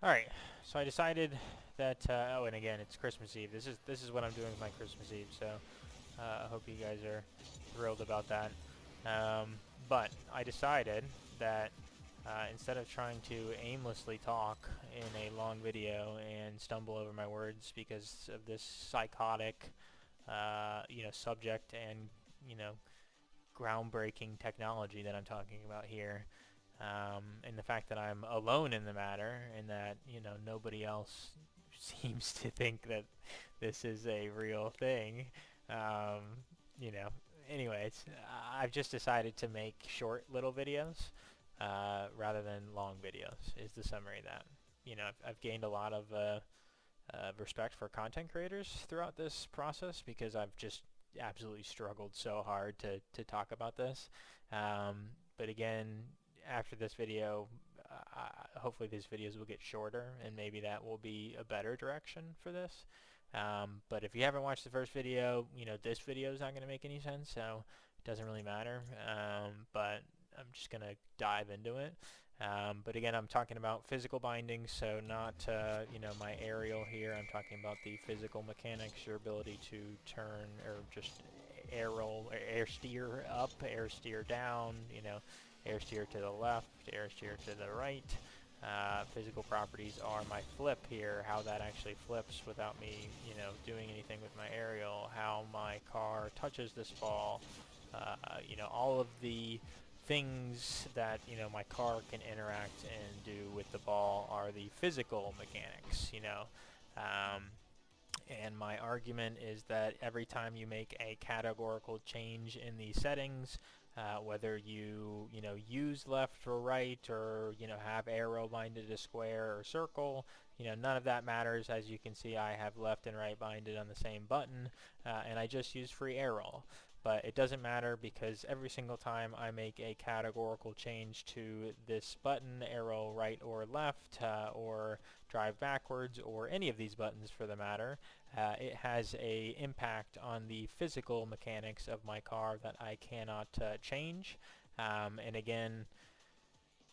Alright, so I decided that, oh, and again, it's Christmas Eve. This is what I'm doing with my Christmas Eve, so I hope you guys are thrilled about that. Um, but I decided that instead of trying to aimlessly talk in a long video and stumble over my words because of this psychotic, subject and, you know, groundbreaking technology that I'm talking about here, and the fact that I'm alone in the matter, and that nobody else seems to think that this is a real thing. Um, you know, anyways, I've just decided to make short little videos rather than long videos. Is the summary of that. I've gained a lot of respect for content creators throughout this process because I've just absolutely struggled so hard to talk about this. But again, after this video, hopefully these videos will get shorter and maybe that will be a better direction for this. But if you haven't watched the first video, this video is not going to make any sense, so it doesn't really matter. But I'm just going to dive into it. But again, I'm talking about physical bindings, so not, my aerial here. I'm talking about the physical mechanics, your ability to turn or just air roll, air steer up, air steer down, air steer to the left, air steer to the right. Physical properties are my flip here, how that actually flips without me, doing anything with my aerial, how my car touches this ball, all of the things that my car can interact and do with the ball are the physical mechanics. Um, and my argument is that every time you make a categorical change in the settings, whether you use left or right, or have arrow binded to square or circle, none of that matters. As you can see, I have left and right binded on the same button, and I just use free arrow. But it doesn't matter because every single time I make a categorical change to this button, arrow right or left, or drive backwards, or any of these buttons for the matter, it has a impact on the physical mechanics of my car that I cannot change. And again,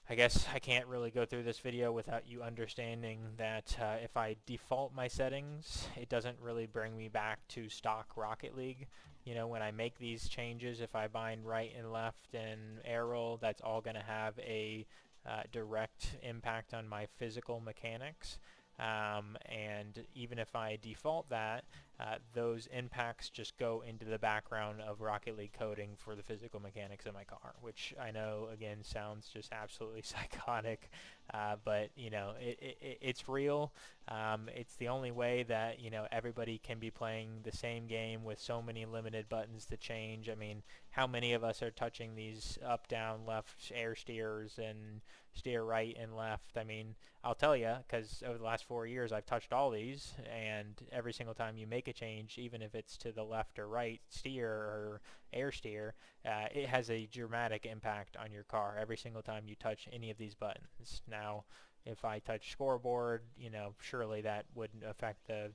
I guess I can't really go through this video without you understanding that if I default my settings, it doesn't really bring me back to stock Rocket League. When I make these changes, if I bind right and left and arrow, that's all going to have a direct impact on my physical mechanics. And even if I default that, those impacts just go into the background of Rocket League coding for the physical mechanics of my car, which I know, again, sounds just absolutely psychotic, but, it's real. It's the only way that, everybody can be playing the same game with so many limited buttons to change. I mean, how many of us are touching these up, down, left air steers and steer right and left? I mean, I'll tell you, because over the last 4 years I've touched all these, and every single time you make a change, even if it's to the left or right steer or air steer, it has a dramatic impact on your car every single time you touch any of these buttons. Now, if I touch scoreboard, surely that wouldn't affect the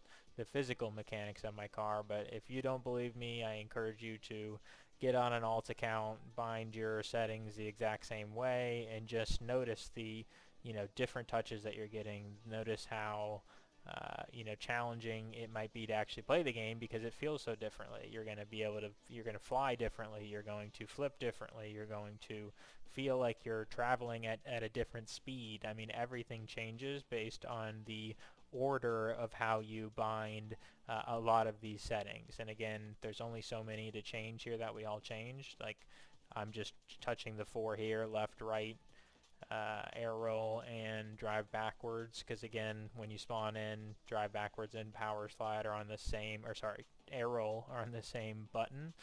physical mechanics of my car. But if you don't believe me, I encourage you to get on an alt account, bind your settings the exact same way, and just notice the different touches that you're getting. Notice how challenging it might be to actually play the game because it feels so differently. You're going to fly differently. You're going to flip differently. You're going to feel like you're traveling at a different speed. I mean, everything changes based on the order of how you bind a lot of these settings. And again, there's only so many to change here that we all changed. Like, I'm just touching the 4 here, left, right, air roll, and drive backwards, because again, when you spawn in, drive backwards and power slide are on the same, or sorry, air roll are on the same button.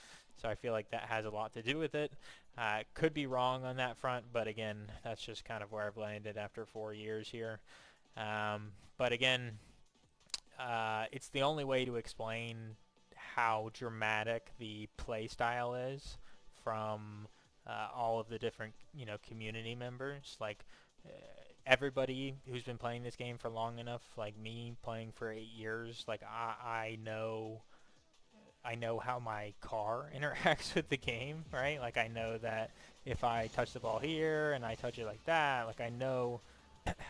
So I feel like that has a lot to do with it. Could be wrong on that front, but again, that's just kind of where I've landed after 4 years here. But again, it's the only way to explain how dramatic the play style is from all of the different community members. Like, everybody who's been playing this game for long enough, like me playing for 8 years, like I know how my car interacts with the game, right? Like, I know that if I touch the ball here and I touch it like that, like I know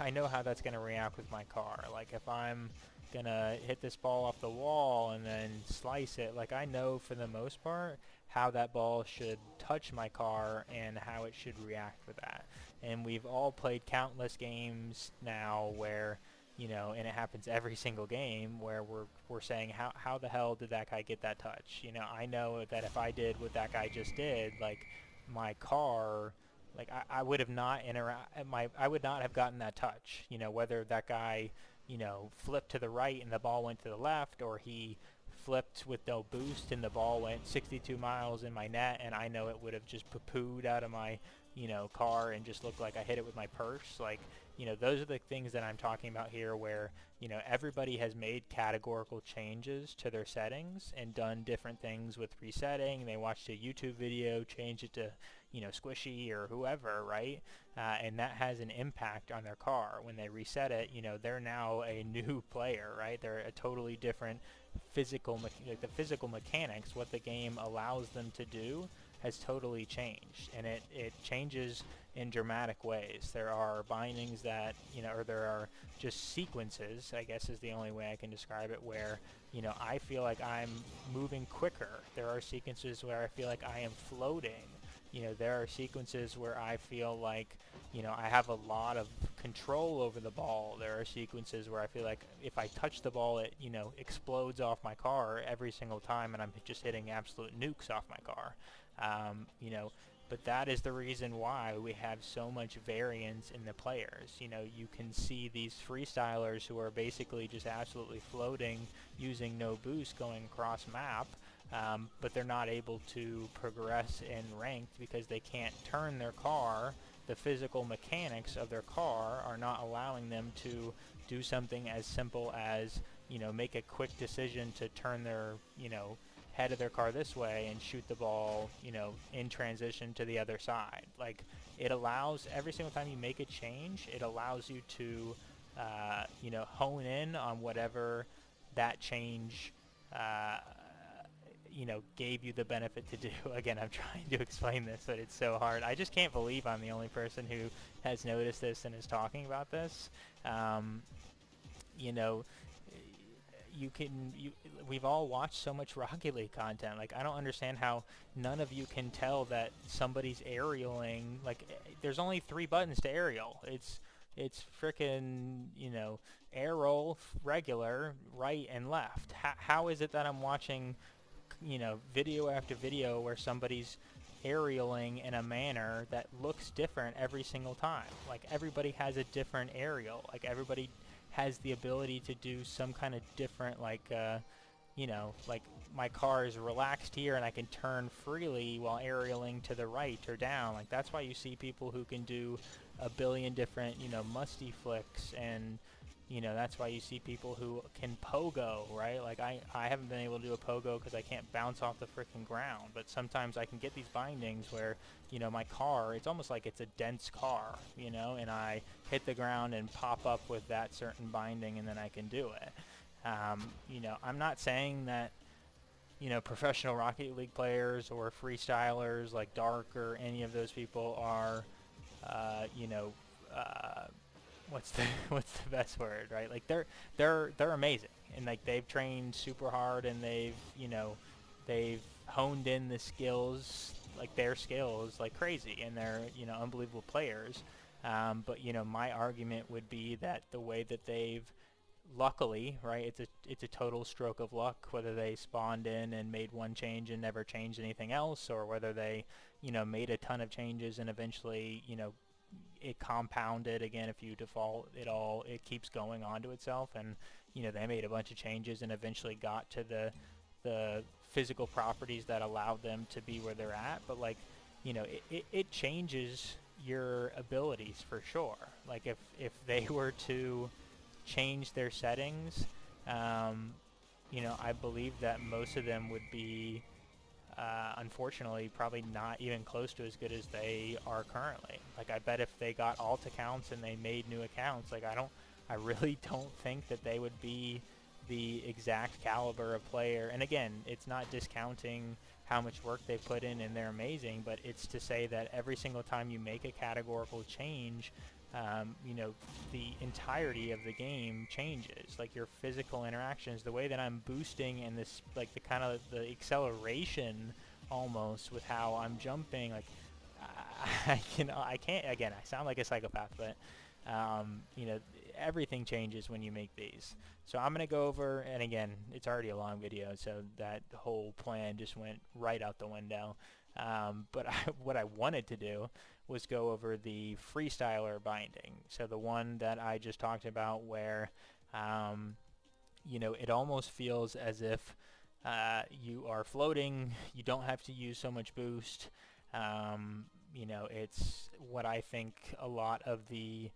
I know how that's going to react with my car. Like if I'm going to hit this ball off the wall and then slice it, like I know for the most part how that ball should touch my car and how it should react with that. And we've all played countless games now where, you know, and it happens every single game where we're saying how the hell did that guy get that touch? You know, I know that if I did what that guy just did, like my car, like I would have not I would not have gotten that touch. You know, whether that guy, you know, flipped to the right and the ball went to the left, or he flipped with no boost and the ball went 62 miles in my net, and I know it would have just poo-pooed out of my, you know, car and just looked like I hit it with my purse. Like, you know, those are the things that I'm talking about here where, you know, everybody has made categorical changes to their settings and done different things with resetting. They watched a YouTube video, changed it to, you know, Squishy or whoever, right? And that has an impact on their car. When they reset it, you know, they're now a new player, right? They're a totally different like the physical mechanics, what the game allows them to do has totally changed, and it changes in dramatic ways. There are bindings that, you know, or there are just sequences, I guess is the only way I can describe it, where, you know, I feel like I'm moving quicker. There are sequences where I feel like I am floating. You know, there are sequences where I feel like, you know, I have a lot of control over the ball. There are sequences where I feel like if I touch the ball, it, you know, explodes off my car every single time, and I'm just hitting absolute nukes off my car. You know, but that is the reason why we have so much variance in the players. You know, you can see these freestylers who are basically just absolutely floating using no boost going across map, but they're not able to progress in ranked because they can't turn their car. The physical mechanics of their car are not allowing them to do something as simple as, you know, make a quick decision to turn their, you know, head of their car this way and shoot the ball, you know, in transition to the other side. Like, it allows, every single time you make a change, it allows you to, you know, hone in on whatever that change, you know, gave you the benefit to do. Again, I'm trying to explain this, but it's so hard. I just can't believe I'm the only person who has noticed this and is talking about this. You know, we've all watched so much Rocket League content. Like, I don't understand how none of you can tell that somebody's aerialing. Like, there's only 3 buttons to aerial. It's frickin', you know, air roll, regular, right and left. How is it that I'm watching, you know, video after video where somebody's aerialing in a manner that looks different every single time? Like, everybody has a different aerial. Like, everybody has the ability to do some kind of different, like, you know, like my car is relaxed here and I can turn freely while aerialing to the right or down. Like, that's why you see people who can do a billion different, you know, musty flicks, and, you know, that's why you see people who can pogo, right? Like, I haven't been able to do a pogo because I can't bounce off the freaking ground, but sometimes I can get these bindings where, you know, my car, it's almost like it's a dense car, you know, and I hit the ground and pop up with that certain binding, and then I can do it. You know, I'm not saying that, you know, professional Rocket League players or freestylers like Dark or any of those people are, you know, what's the what's the best word, right? Like, they're amazing, and like they've trained super hard, and they've, you know, they've honed in the skills, like their skills, like crazy, and they're, you know, unbelievable players. But, you know, my argument would be that the way that they've, luckily, right, it's a total stroke of luck whether they spawned in and made one change and never changed anything else, or whether they, you know, made a ton of changes and eventually, you know, it compounded. Again, if you default it all, it keeps going onto itself, and, you know, they made a bunch of changes and eventually got to the physical properties that allowed them to be where they're at. But, like, you know, it changes your abilities for sure. Like, if they were to change their settings, you know, I believe that most of them would be, unfortunately, probably not even close to as good as they are currently. Like, I bet if they got alt accounts and they made new accounts, like, I really don't think that they would be the exact caliber of player. And again, it's not discounting how much work they put in and they're amazing, but it's to say that every single time you make a categorical change, you know, the entirety of the game changes. Like your physical interactions, the way that I'm boosting and this, like the kind of the acceleration almost with how I'm jumping, like I can't, again, I sound like a psychopath, but you know, everything changes when you make these. So I'm going to go over, and again, it's already a long video, so that whole plan just went right out the window. But what I wanted to do was go over the Freestyler binding. So the one that I just talked about where, you know, it almost feels as if you are floating, you don't have to use so much boost. You know, it's what I think a lot of the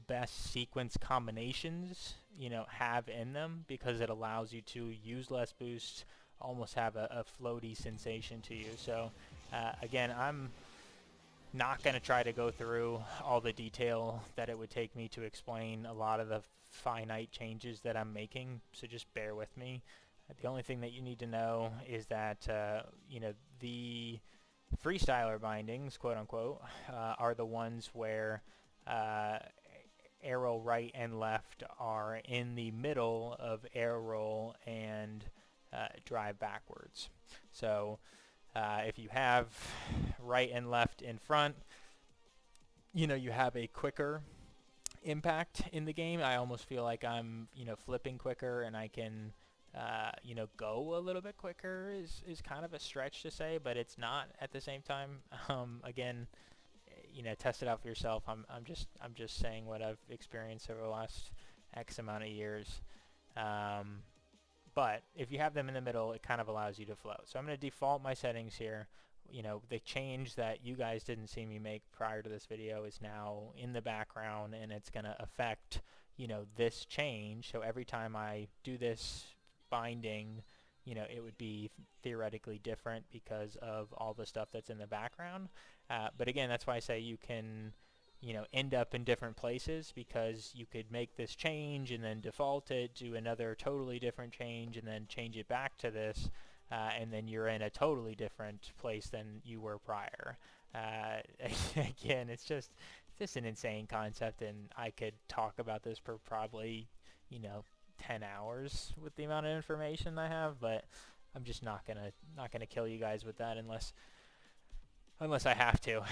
best sequence combinations, you know, have in them, because it allows you to use less boost, almost have a floaty sensation to you. So again, I'm not going to try to go through all the detail that it would take me to explain a lot of the finite changes that I'm making, so just bear with me. The only thing that you need to know is that you know, the freestyler bindings, quote unquote, are the ones where arrow right and left are in the middle of arrow and drive backwards. So if you have right and left in front, you know, you have a quicker impact in the game. I almost feel like I'm, you know, flipping quicker, and I can, you know, go a little bit quicker is kind of a stretch to say, but it's not at the same time. Again, you know, test it out for yourself. I'm just saying what I've experienced over the last X amount of years. But if you have them in the middle, it kind of allows you to float. So I'm going to default my settings here. You know, the change that you guys didn't see me make prior to this video is now in the background, and it's going to affect, you know, this change. So every time I do this binding, you know, it would be theoretically different because of all the stuff that's in the background. But again, that's why I say you can, you know, end up in different places, because you could make this change and then default it to another totally different change and then change it back to this, and then you're in a totally different place than you were prior. Again, it's just an insane concept, and I could talk about this for probably, you know, 10 hours with the amount of information I have, but I'm just not gonna kill you guys with that unless I have to.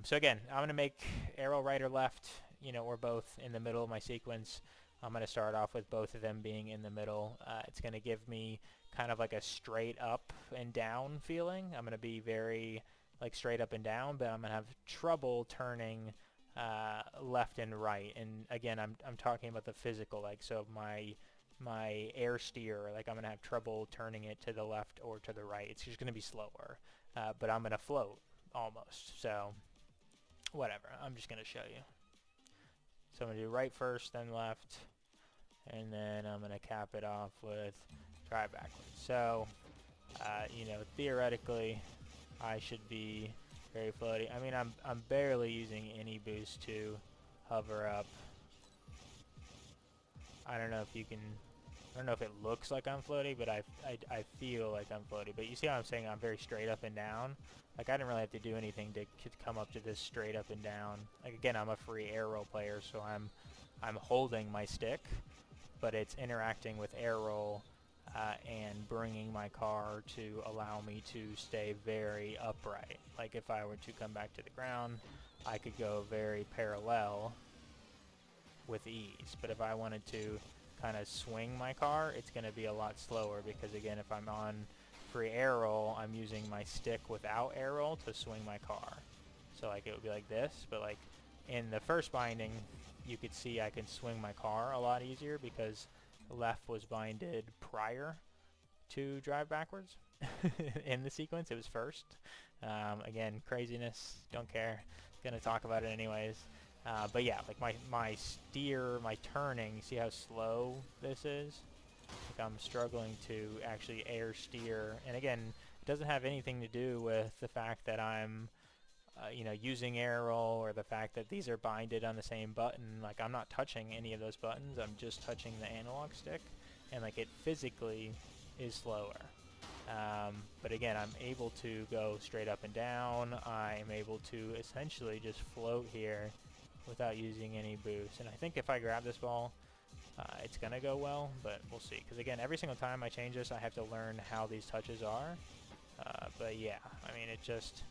So again, I'm going to make arrow right or left, you know, or both in the middle of my sequence. I'm going to start off with both of them being in the middle. It's going to give me kind of like a straight up and down feeling. I'm going to be very like straight up and down, but I'm going to have trouble turning left and right. And again, I'm talking about the physical, like, so my air steer, like I'm going to have trouble turning it to the left or to the right. It's just going to be slower. But I'm going to float almost, so whatever. I'm just going to show you. So I'm going to do right first, then left, and then I'm going to cap it off with drive backwards. So, you know, theoretically, I should be very floaty. I mean, I'm barely using any boost to hover up. I don't know if you can... I don't know if it looks like I'm floaty, but I feel like I'm floaty. But you see how I'm saying I'm very straight up and down? Like, I didn't really have to do anything to come up to this straight up and down. Like, again, I'm a free arrow player, so I'm holding my stick, but it's interacting with arrow and bringing my car to allow me to stay very upright. Like, if I were to come back to the ground, I could go very parallel with ease. But if I wanted to kind of swing my car, it's going to be a lot slower, because again, if I'm on free arrow, I'm using my stick without arrow to swing my car. So like it would be like this, but like in the first binding, you could see I can swing my car a lot easier because left was binded prior to drive backwards. In the sequence, it was first. Again, craziness, don't care, gonna talk about it anyways. But yeah, like my steer, my turning, see how slow this is? Like I'm struggling to actually air steer. And again, it doesn't have anything to do with the fact that I'm, you know, using arrow, or the fact that these are binded on the same button. Like I'm not touching any of those buttons, I'm just touching the analog stick. And like it physically is slower. But again, I'm able to go straight up and down. I'm able to essentially just float here without using any boost. And I think if I grab this ball, it's going to go well, but we'll see. Because again, every single time I change this, I have to learn how these touches are. But yeah, I mean, it just,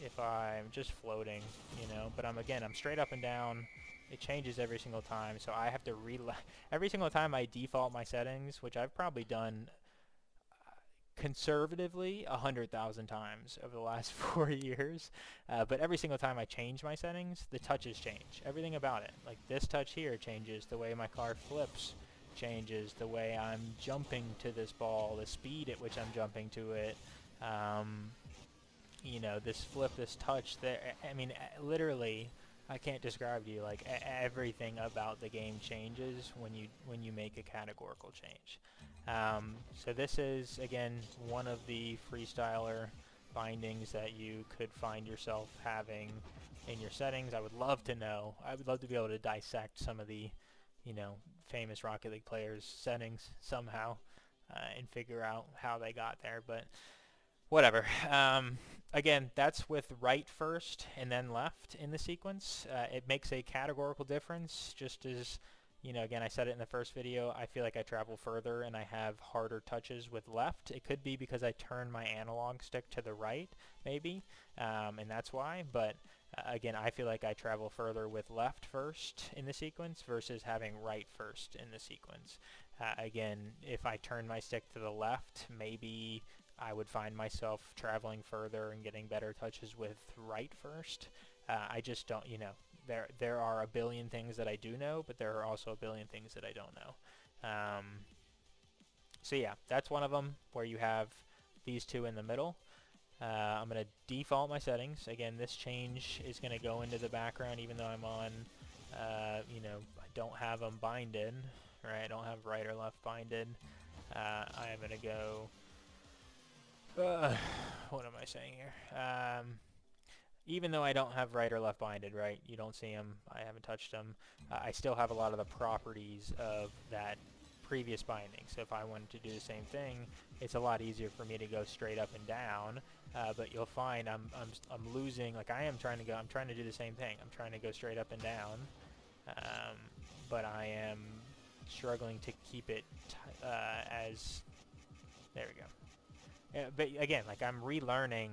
if I'm just floating, you know, but I'm straight up and down. It changes every single time, so I have to every single time I default my settings, which I've probably done conservatively 100,000 times over the last 4 years, but every single time I change my settings, the touches change. Everything about it, like this touch here changes, the way my car flips changes, the way I'm jumping to this ball, the speed at which I'm jumping to it, you know, this flip, this touch, there. I mean, literally, I can't describe to you, like, everything about the game changes when you make a categorical change. So this is, again, one of the Freestyler bindings that you could find yourself having in your settings. I would love to know. I would love to be able to dissect some of the, you know, famous Rocket League players' settings somehow and figure out how they got there, but whatever. Again, that's with right first and then left in the sequence. It makes a categorical difference, just as, you know, again, I said it in the first video, I feel like I travel further and I have harder touches with left. It could be because I turn my analog stick to the right, maybe, and that's why, but again, I feel like I travel further with left first in the sequence versus having right first in the sequence. Again, if I turn my stick to the left, maybe I would find myself traveling further and getting better touches with right first. I just don't, you know, there are a billion things that I do know, but there are also a billion things that I don't know. So yeah, that's one of them where you have these two in the middle. I'm going to default my settings. Again, this change is going to go into the background even though I'm on, you know, I don't have them binded, right? I don't have right or left binded. I am going to go... what am I saying here? Even though I don't have right or left binded, right? You don't see them. I haven't touched them. I still have a lot of the properties of that previous binding. So if I wanted to do the same thing, it's a lot easier for me to go straight up and down. But you'll find I'm losing. Like I'm trying to do the same thing. I'm trying to go straight up and down, but I am struggling to keep it as. There we go. But again, like I'm relearning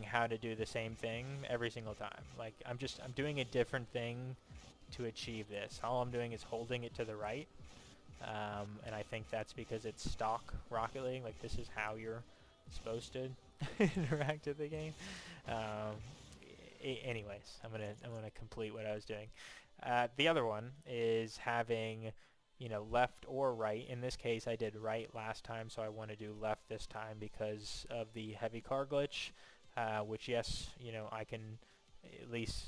how to do the same thing every single time. Like I'm doing a different thing to achieve this. All I'm doing is holding it to the right, and I think that's because it's stock Rocket League. Like this is how you're supposed to interact with the game. Anyways, I'm gonna complete what I was doing. The other one is having, you know, left or right. In this case, I did right last time, so I want to do left this time because of the heavy car glitch, which, yes, you know, I can, at least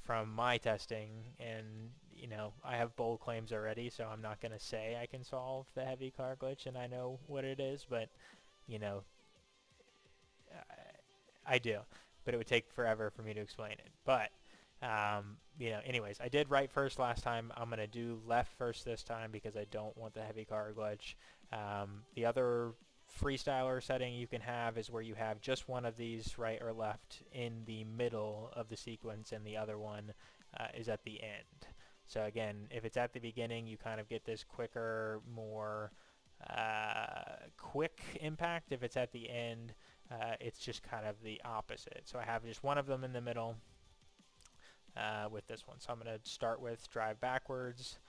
from my testing, and, you know, I have bold claims already, so I'm not going to say I can solve the heavy car glitch and I know what it is, but, you know, I do. But it would take forever for me to explain it. But you know, anyways, I did right first last time. I'm going to do left first this time because I don't want the heavy car glitch. The other Freestyler setting you can have is where you have just one of these right or left in the middle of the sequence and the other one is at the end. So again, if it's at the beginning, you kind of get this quicker, more quick impact. If it's at the end, it's just kind of the opposite. So I have just one of them in the middle. With this one. So I'm going to start with drive backwards.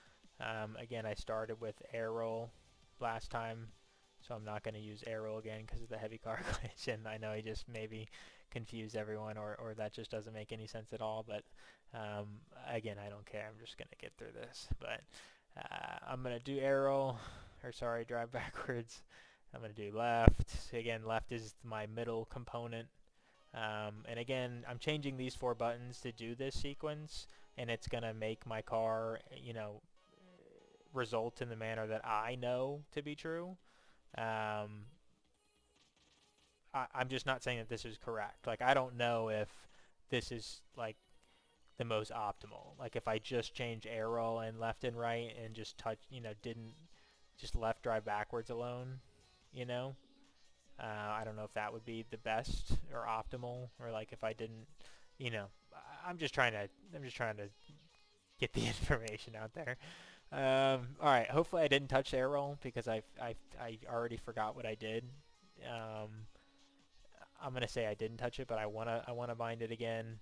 Again, I started with air roll last time, so I'm not going to use air roll again because of the heavy car glitch, and I know he just maybe confused everyone, or that just doesn't make any sense at all, but again, I don't care. I'm just going to get through this. But I'm going to do air roll, or sorry, drive backwards. I'm going to do left. Again, left is my middle component. And again, I'm changing these 4 buttons to do this sequence, and it's going to make my car, you know, result in the manner that I know to be true. I'm just not saying that this is correct. Like, I don't know if this is, like, the most optimal. Like, if I just change arrow and left and right and just touch, you know, didn't just left drive backwards alone, you know? I don't know if that would be the best or optimal, or like if I didn't, you know, I'm just trying to get the information out there. All right. Hopefully I didn't touch the air roll because I already forgot what I did. Um, I'm gonna say I didn't touch it, but I wanna bind it again,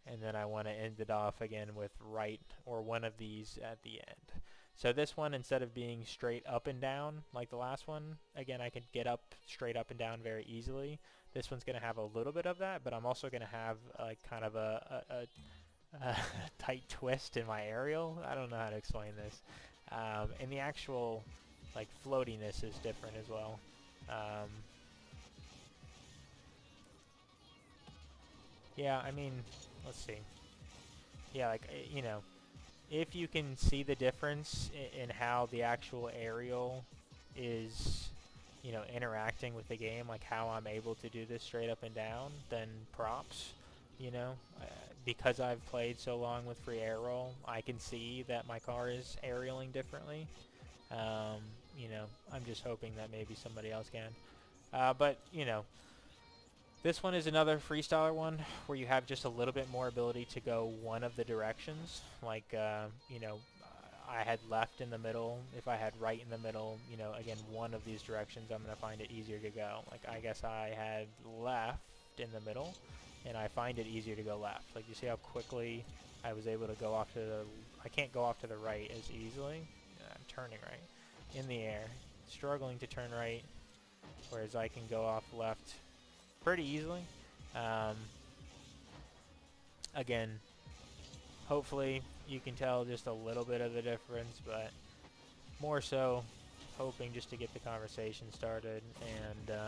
and then I want to end it off again with right or one of these at the end. So this one, instead of being straight up and down like the last one, again I could get up straight up and down very easily. This one's gonna have a little bit of that, but I'm also gonna have like kind of a tight twist in my aerial. I don't know how to explain this. And the actual like floatiness is different as well. Um, yeah, I mean, let's see. Yeah, like, you know, if you can see the difference in how the actual aerial is, you know, interacting with the game, like how I'm able to do this straight up and down, then props. You know, because I've played so long with free air roll, I can see that my car is aerialing differently. Um, you know, I'm just hoping that maybe somebody else can. But, you know, this one is another freestyler one where you have just a little bit more ability to go one of the directions. Like, you know, I had left in the middle. If I had right in the middle, you know, again, one of these directions, I'm going to find it easier to go. Like, I guess I had left in the middle, and I find it easier to go left. Like, you see how quickly I was able to go off to the... I can't go off to the right as easily. I'm turning right in the air, struggling to turn right, whereas I can go off left pretty easily. Again, hopefully you can tell just a little bit of the difference, but more so hoping just to get the conversation started. And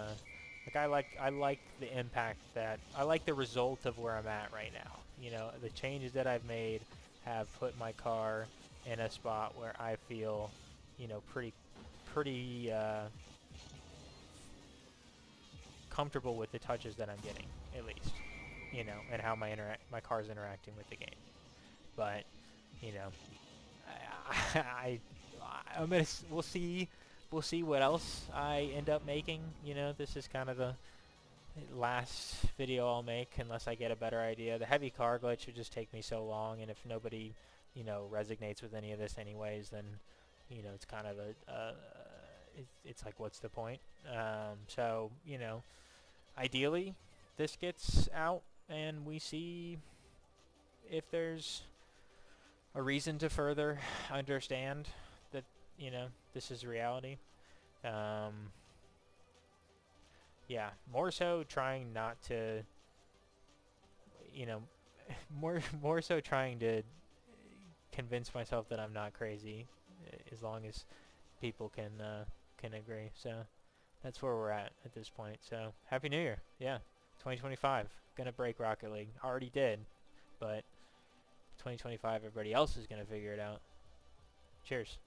like I like the impact that I like the result of where I'm at right now. You know, the changes that I've made have put my car in a spot where I feel, you know, pretty comfortable with the touches that I'm getting, at least, you know, and how my car's interacting with the game. But, you know, I'm gonna we'll see what else I end up making. You know, this is kind of the last video I'll make unless I get a better idea. The heavy car glitch would just take me so long, and if nobody, you know, resonates with any of this anyways, then, you know, it's kind of it's like, what's the point? So, you know, ideally this gets out and we see if there's a reason to further understand that, you know, this is reality. Yeah, more so trying not to, you know, more so trying to convince myself that I'm not crazy, as long as people can agree. So that's where we're at this point. So Happy New Year. Yeah, 2025. Gonna break Rocket League. Already did, but 2025 everybody else is gonna figure it out. Cheers.